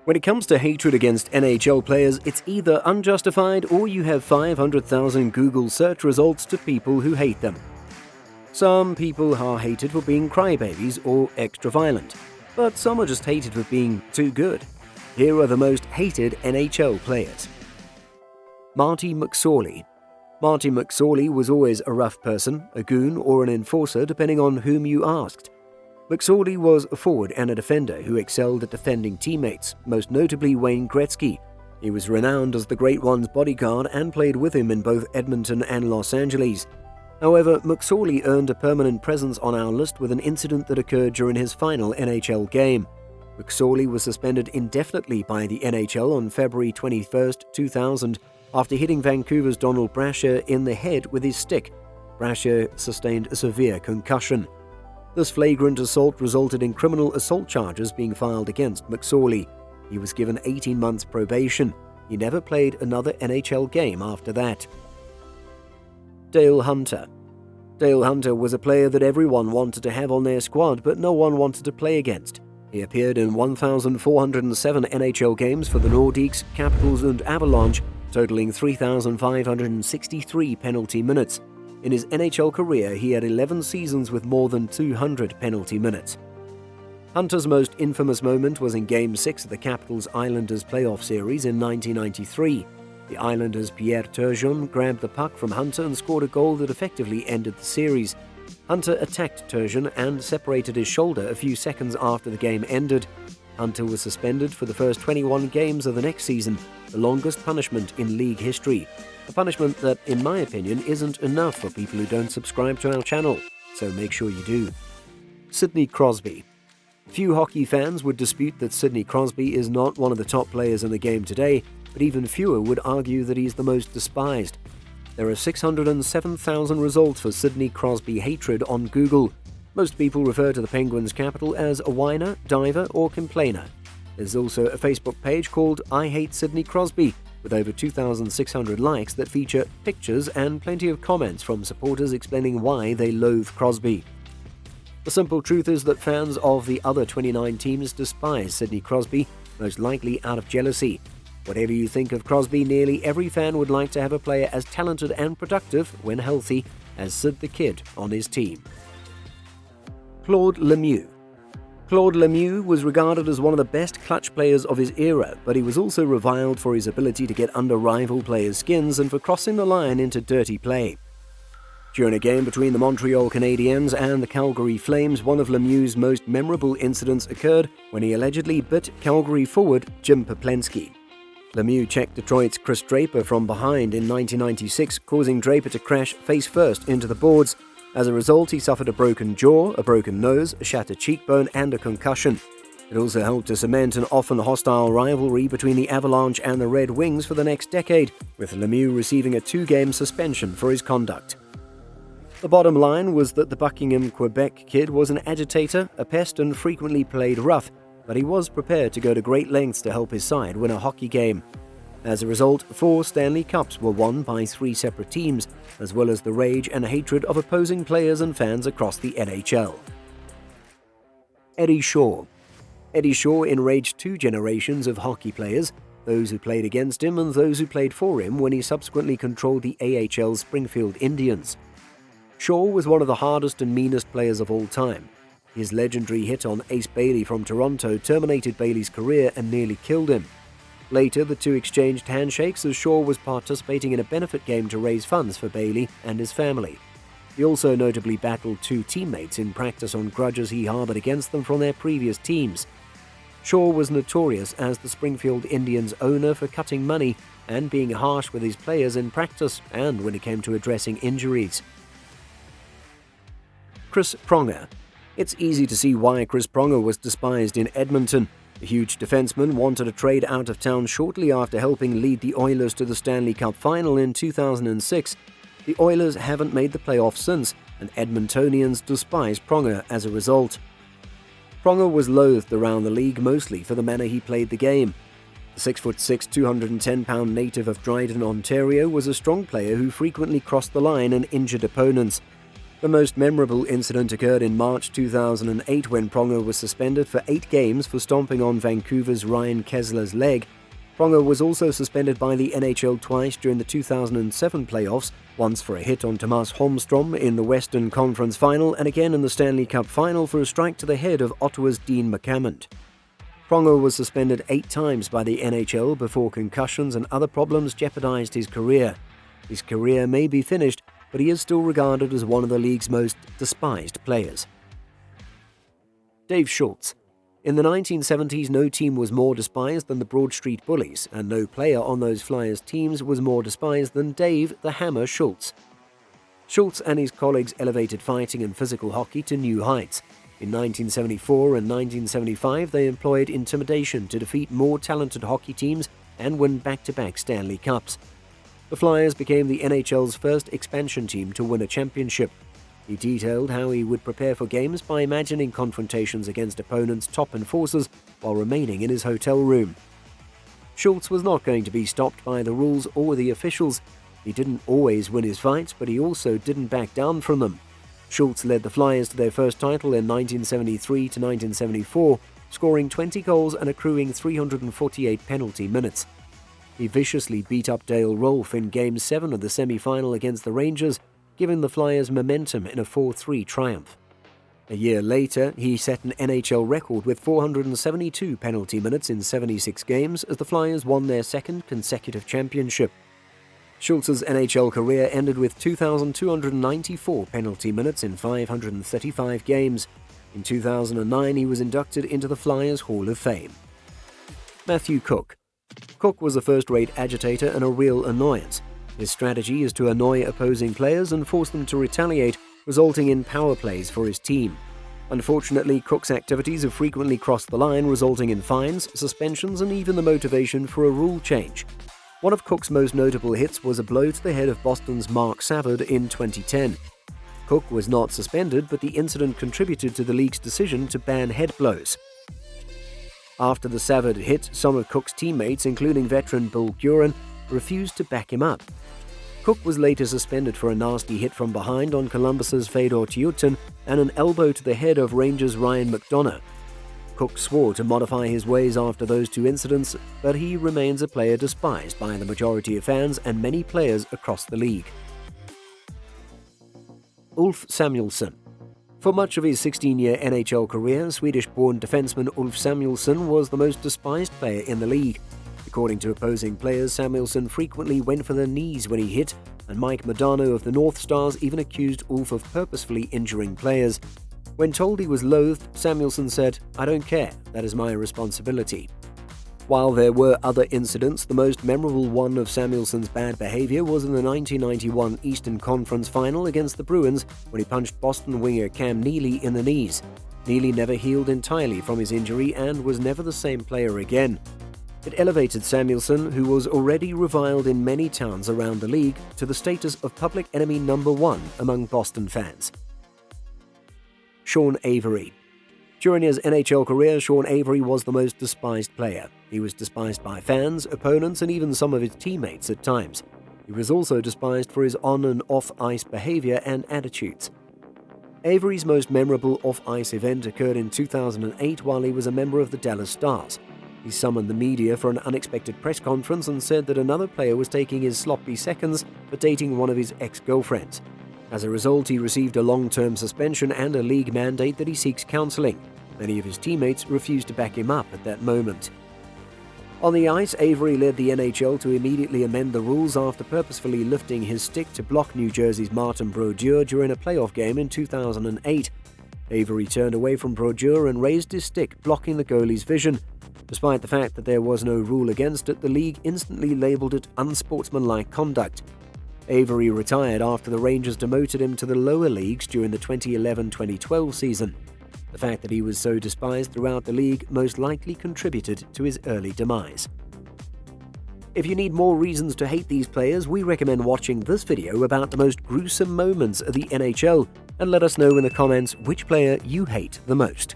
When it comes to hatred against NHL players, it's either unjustified or you have 500,000 Google search results to people who hate them. Some people are hated for being crybabies or extra violent, but some are just hated for being too good. Here are the most hated NHL players. Marty McSorley. Marty McSorley was always a rough person, a goon, or an enforcer depending on whom you asked. McSorley was a forward and a defender who excelled at defending teammates, most notably Wayne Gretzky. He was renowned as the Great One's bodyguard and played with him in both Edmonton and Los Angeles. However, McSorley earned a permanent presence on our list with an incident that occurred during his final NHL game. McSorley was suspended indefinitely by the NHL on February 21, 2000, after hitting Vancouver's Donald Brashear in the head with his stick. Brashear sustained a severe concussion. This flagrant assault resulted in criminal assault charges being filed against McSorley. He was given 18 months probation. He never played another NHL game after that. Dale Hunter. Dale Hunter was a player that everyone wanted to have on their squad, but no one wanted to play against. He appeared in 1,407 NHL games for the Nordiques, Capitals and Avalanche, totaling 3,563 penalty minutes. In his NHL career, he had 11 seasons with more than 200 penalty minutes. Hunter's most infamous moment was in Game 6 of the Capitals-Islanders playoff series in 1993. The Islanders' Pierre Turgeon grabbed the puck from Hunter and scored a goal that effectively ended the series. Hunter attacked Turgeon and separated his shoulder a few seconds after the game ended. Hunter was suspended for the first 21 games of the next season, the longest punishment in league history. A punishment that, in my opinion, isn't enough for people who don't subscribe to our channel, so make sure you do. Sidney Crosby. Few hockey fans would dispute that Sidney Crosby is not one of the top players in the game today, but even fewer would argue that he's the most despised. There are 607,000 results for Sidney Crosby hatred on Google. Most people refer to the Penguins' capital as a whiner, diver, or complainer. There's also a Facebook page called I Hate Sidney Crosby, with over 2,600 likes that feature pictures and plenty of comments from supporters explaining why they loathe Crosby. The simple truth is that fans of the other 29 teams despise Sidney Crosby, most likely out of jealousy. Whatever you think of Crosby, nearly every fan would like to have a player as talented and productive, when healthy, as Sid the Kid on his team. Claude Lemieux. Claude Lemieux was regarded as one of the best clutch players of his era, but he was also reviled for his ability to get under rival players' skins and for crossing the line into dirty play. During a game between the Montreal Canadiens and the Calgary Flames, one of Lemieux's most memorable incidents occurred when he allegedly bit Calgary forward Jim Paplensky. Lemieux checked Detroit's Chris Draper from behind in 1996, causing Draper to crash face-first into the boards. As a result, he suffered a broken jaw, a broken nose, a shattered cheekbone, and a concussion. It also helped to cement an often hostile rivalry between the Avalanche and the Red Wings for the next decade, with Lemieux receiving a 2-game suspension for his conduct. The bottom line was that the Buckingham, Quebec kid was an agitator, a pest, and frequently played rough, but he was prepared to go to great lengths to help his side win a hockey game. As a result, 4 Stanley Cups were won by 3 separate teams, as well as the rage and hatred of opposing players and fans across the NHL. Eddie Shaw. Eddie Shaw enraged 2 generations of hockey players, those who played against him and those who played for him when he subsequently controlled the AHL's Springfield Indians. Shaw was one of the hardest and meanest players of all time. His legendary hit on Ace Bailey from Toronto terminated Bailey's career and nearly killed him. Later, the 2 exchanged handshakes as Shaw was participating in a benefit game to raise funds for Bailey and his family. He also notably battled 2 teammates in practice on grudges he harbored against them from their previous teams. Shaw was notorious as the Springfield Indians owner for cutting money and being harsh with his players in practice and when it came to addressing injuries. Chris Pronger. It's easy to see why Chris Pronger was despised in Edmonton. The huge defenseman wanted a trade out of town shortly after helping lead the Oilers to the Stanley Cup final in 2006. The Oilers haven't made the playoffs since, and Edmontonians despise Pronger as a result. Pronger was loathed around the league mostly for the manner he played the game. The 6'6", 210-pound native of Dryden, Ontario, was a strong player who frequently crossed the line and injured opponents. The most memorable incident occurred in March 2008 when Pronger was suspended for 8 games for stomping on Vancouver's Ryan Kesler's leg. Pronger was also suspended by the NHL twice during the 2007 playoffs, once for a hit on Tomas Holmstrom in the Western Conference Final and again in the Stanley Cup Final for a strike to the head of Ottawa's Dean McAmmond. Pronger was suspended 8 times by the NHL before concussions and other problems jeopardized his career. His career may be finished, but he is still regarded as one of the league's most despised players. Dave Schultz. In the 1970s, no team was more despised than the Broad Street Bullies, and no player on those Flyers teams was more despised than Dave the Hammer Schultz. Schultz and his colleagues elevated fighting and physical hockey to new heights. In 1974 and 1975, they employed intimidation to defeat more talented hockey teams and win back-to-back Stanley Cups. The Flyers became the NHL's first expansion team to win a championship. He detailed how he would prepare for games by imagining confrontations against opponents' top enforcers while remaining in his hotel room. Schultz was not going to be stopped by the rules or the officials. He didn't always win his fights, but he also didn't back down from them. Schultz led the Flyers to their first title in 1973 to 1974, scoring 20 goals and accruing 348 penalty minutes. He viciously beat up Dale Rolfe in Game 7 of the semi-final against the Rangers, giving the Flyers momentum in a 4-3 triumph. A year later, he set an NHL record with 472 penalty minutes in 76 games as the Flyers won their second consecutive championship. Schultz's NHL career ended with 2,294 penalty minutes in 535 games. In 2009, he was inducted into the Flyers Hall of Fame. Matthew Cooke. Cooke was a first-rate agitator and a real annoyance. His strategy is to annoy opposing players and force them to retaliate, resulting in power plays for his team. Unfortunately, Cooke's activities have frequently crossed the line, resulting in fines, suspensions, and even the motivation for a rule change. One of Cooke's most notable hits was a blow to the head of Boston's Mark Savard in 2010. Cooke was not suspended, but the incident contributed to the league's decision to ban head blows. After the Savard hit, some of Cooke's teammates, including veteran Bill Guerin, refused to back him up. Cooke was later suspended for a nasty hit from behind on Columbus's Fedor Tyutin and an elbow to the head of Rangers' Ryan McDonough. Cooke swore to modify his ways after those 2 incidents, but he remains a player despised by the majority of fans and many players across the league. Ulf Samuelson. For much of his 16-year NHL career, Swedish-born defenseman Ulf Samuelson was the most despised player in the league. According to opposing players, Samuelson frequently went for the knees when he hit, and Mike Modano of the North Stars even accused Ulf of purposefully injuring players. When told he was loathed, Samuelson said, "I don't care, that is my responsibility." While there were other incidents, the most memorable one of Samuelson's bad behavior was in the 1991 Eastern Conference Final against the Bruins when he punched Boston winger Cam Neely in the knees. Neely never healed entirely from his injury and was never the same player again. It elevated Samuelson, who was already reviled in many towns around the league, to the status of public enemy number 1 among Boston fans. Sean Avery. During his NHL career, Sean Avery was the most despised player. He was despised by fans, opponents, and even some of his teammates at times. He was also despised for his on- and off-ice behavior and attitudes. Avery's most memorable off-ice event occurred in 2008 while he was a member of the Dallas Stars. He summoned the media for an unexpected press conference and said that another player was taking his sloppy seconds for dating one of his ex-girlfriends. As a result, he received a long-term suspension and a league mandate that he seeks counseling. Many of his teammates refused to back him up at that moment. On the ice, Avery led the NHL to immediately amend the rules after purposefully lifting his stick to block New Jersey's Martin Brodeur during a playoff game in 2008. Avery turned away from Brodeur and raised his stick, blocking the goalie's vision. Despite the fact that there was no rule against it, the league instantly labeled it unsportsmanlike conduct. Avery retired after the Rangers demoted him to the lower leagues during the 2011-2012 season. The fact that he was so despised throughout the league most likely contributed to his early demise. If you need more reasons to hate these players, we recommend watching this video about the most gruesome moments of the NHL, and let us know in the comments which player you hate the most.